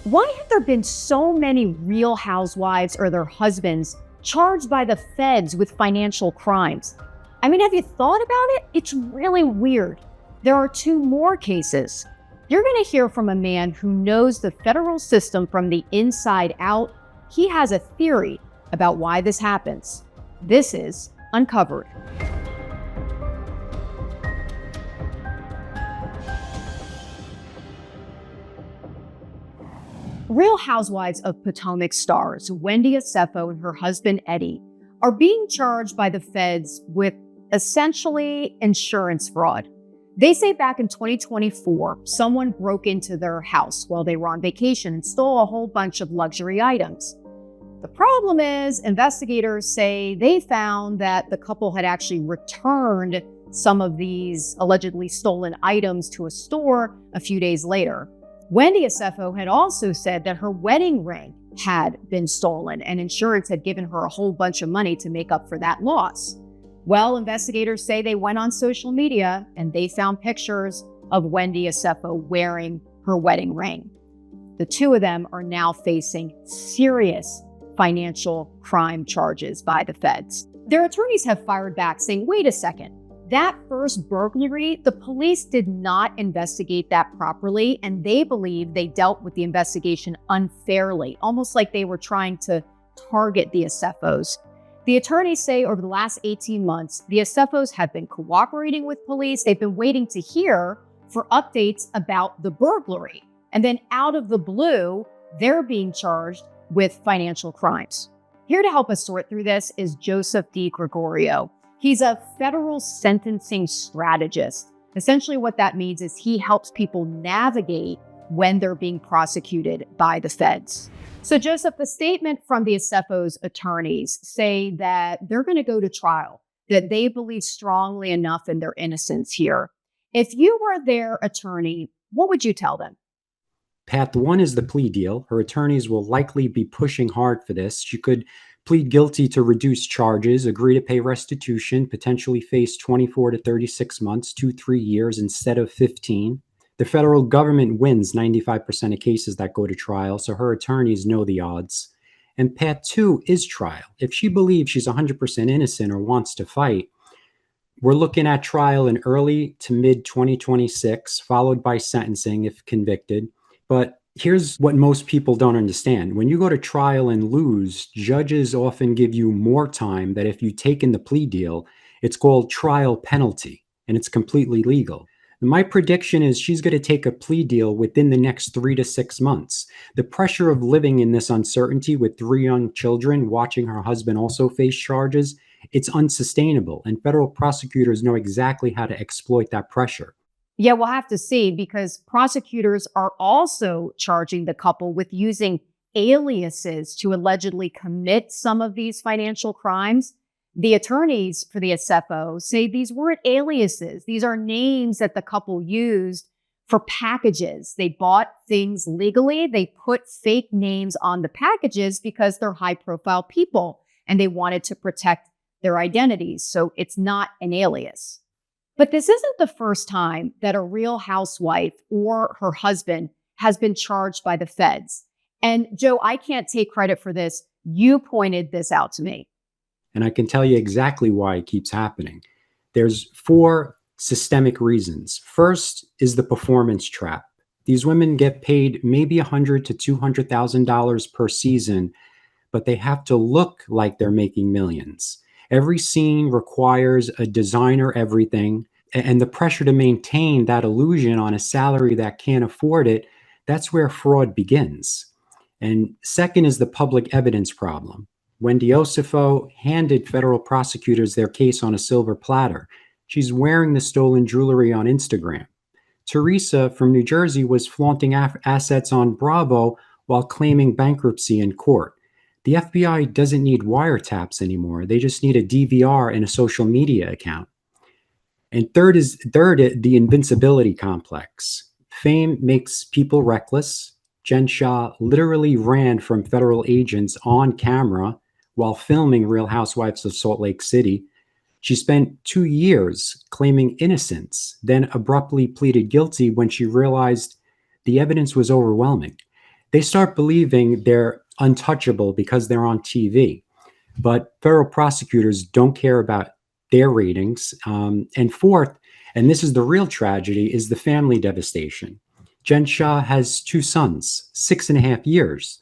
Why have there been so many real housewives or their husbands charged by the feds with financial crimes? I mean, have you thought about it? It's really weird. There are two more cases. You're going to hear from a man who knows the federal system from the inside out. He has a theory about why this happens. This is Uncovered. Real Housewives of Potomac stars Wendy Osefo and her husband Eddie are being charged by the feds with essentially insurance fraud. They say back in 2024, someone broke into their house while they were on vacation and stole a whole bunch of luxury items. The problem is, investigators say they found that the couple had actually returned some of these allegedly stolen items to a store a few days later. Wendy Osefo had also said that her wedding ring had been stolen and insurance had given her a whole bunch of money to make up for that loss. Well, investigators say they went on social media and they found pictures of Wendy Osefo wearing her wedding ring. The two of them are now facing serious financial crime charges by the feds. Their attorneys have fired back saying, wait a second. That first burglary, the police did not investigate that properly, and they believe they dealt with the investigation unfairly, almost like they were trying to target the Osefos. The attorneys say over the last 18 months, the Osefos have been cooperating with police. They've been waiting to hear for updates about the burglary. And then out of the blue, they're being charged with financial crimes. Here to help us sort through this is Joseph DiGregorio. He's a federal sentencing strategist. Essentially what that means is he helps people navigate when they're being prosecuted by the feds. So Joseph, the statement from the Osefos' attorneys say that they're going to go to trial, that they believe strongly enough in their innocence here. If you were their attorney, what would you tell them? Path one is the plea deal. Her attorneys will likely be pushing hard for this. She could plead guilty to reduced charges, agree to pay restitution, potentially face 24 to 36 months, 2-3 years instead of 15. The federal government wins 95% of cases that go to trial, so her attorneys know the odds. And path two is trial. If she believes she's 100% innocent or wants to fight, we're looking at trial in early to mid 2026, followed by sentencing if convicted. But here's what most people don't understand. When you go to trial and lose, judges often give you more time than if you take in the plea deal. It's called trial penalty, and it's completely legal. My prediction is she's going to take a plea deal within the next 3 to 6 months. The pressure of living in this uncertainty with 3 young children, watching her husband also face charges, it's unsustainable, and federal prosecutors know exactly how to exploit that pressure. Yeah, we'll have to see, because prosecutors are also charging the couple with using aliases to allegedly commit some of these financial crimes. The attorneys for the Osefo say these weren't aliases. These are names that the couple used for packages. They bought things legally. They put fake names on the packages because they're high-profile people and they wanted to protect their identities. So it's not an alias. But this isn't the first time that a real housewife or her husband has been charged by the feds. And Joe, I can't take credit for this. You pointed this out to me. And I can tell you exactly why it keeps happening. There's 4 systemic reasons. First is the performance trap. These women get paid maybe $100,000 to $200,000 per season, but they have to look like they're making millions. Every scene requires a designer everything, and the pressure to maintain that illusion on a salary that can't afford it, that's where fraud begins. And second is the public evidence problem. Wendy Osefo handed federal prosecutors their case on a silver platter. She's wearing the stolen jewelry on Instagram. Teresa from New Jersey was flaunting assets on Bravo while claiming bankruptcy in court. The FBI doesn't need wiretaps anymore. They just need a DVR and a social media account. And third, the invincibility complex. Fame makes people reckless. Jen Shah literally ran from federal agents on camera while filming Real Housewives of Salt Lake City. She spent 2 years claiming innocence, then abruptly pleaded guilty when she realized the evidence was overwhelming. They start believing they're untouchable because they're on TV. But federal prosecutors don't care about their ratings. And fourth, and this is the real tragedy, is the family devastation. Jen Shah has 2 sons, 6.5 years,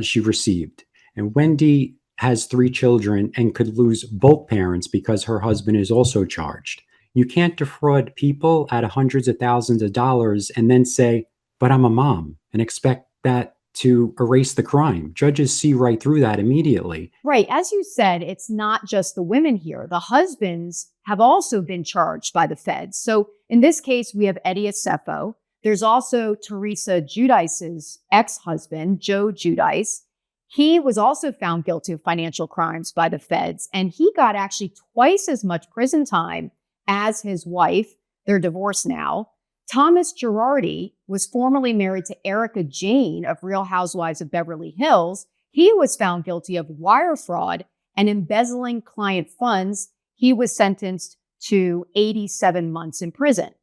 she received. And Wendy has 3 children and could lose both parents because her husband is also charged. You can't defraud people out of hundreds of thousands of dollars and then say, but I'm a mom, and expect that to erase the crime. Judges see right through that immediately. Right. As you said, it's not just the women here. The husbands have also been charged by the feds. So in this case, we have Eddie Osefo. There's also Teresa Giudice's ex-husband, Joe Giudice. He was also found guilty of financial crimes by the feds, and he got actually twice as much prison time as his wife. They're divorced now. Thomas Girardi was formerly married to Erica Jane of Real Housewives of Beverly Hills. He was found guilty of wire fraud and embezzling client funds. He was sentenced to 87 months in prison.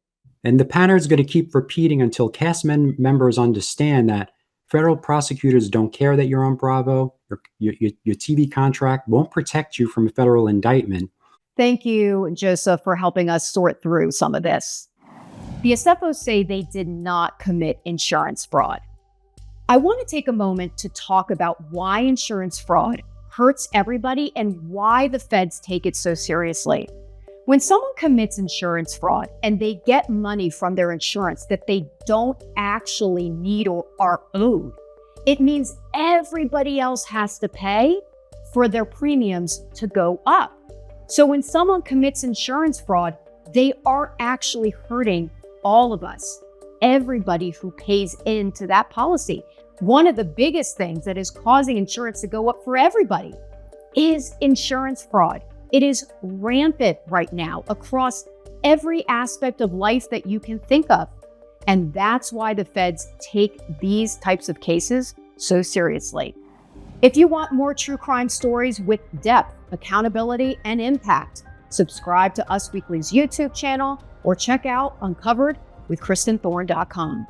And the pattern is going to keep repeating until cast members understand that federal prosecutors don't care that you're on Bravo. Your TV contract won't protect you from a federal indictment. Thank you, Joseph, for helping us sort through some of this. The Osefos say they did not commit insurance fraud. I want to take a moment to talk about why insurance fraud hurts everybody and why the feds take it so seriously. When someone commits insurance fraud and they get money from their insurance that they don't actually need or are owed, it means everybody else has to pay for their premiums to go up. So when someone commits insurance fraud, they are actually hurting all of us, everybody who pays into that policy. One of the biggest things that is causing insurance to go up for everybody is insurance fraud. It is rampant right now across every aspect of life that you can think of. And that's why the feds take these types of cases so seriously. If you want more true crime stories with depth, accountability, and impact, subscribe to Us Weekly's YouTube channel or check out Uncovered with KristinThorne.com.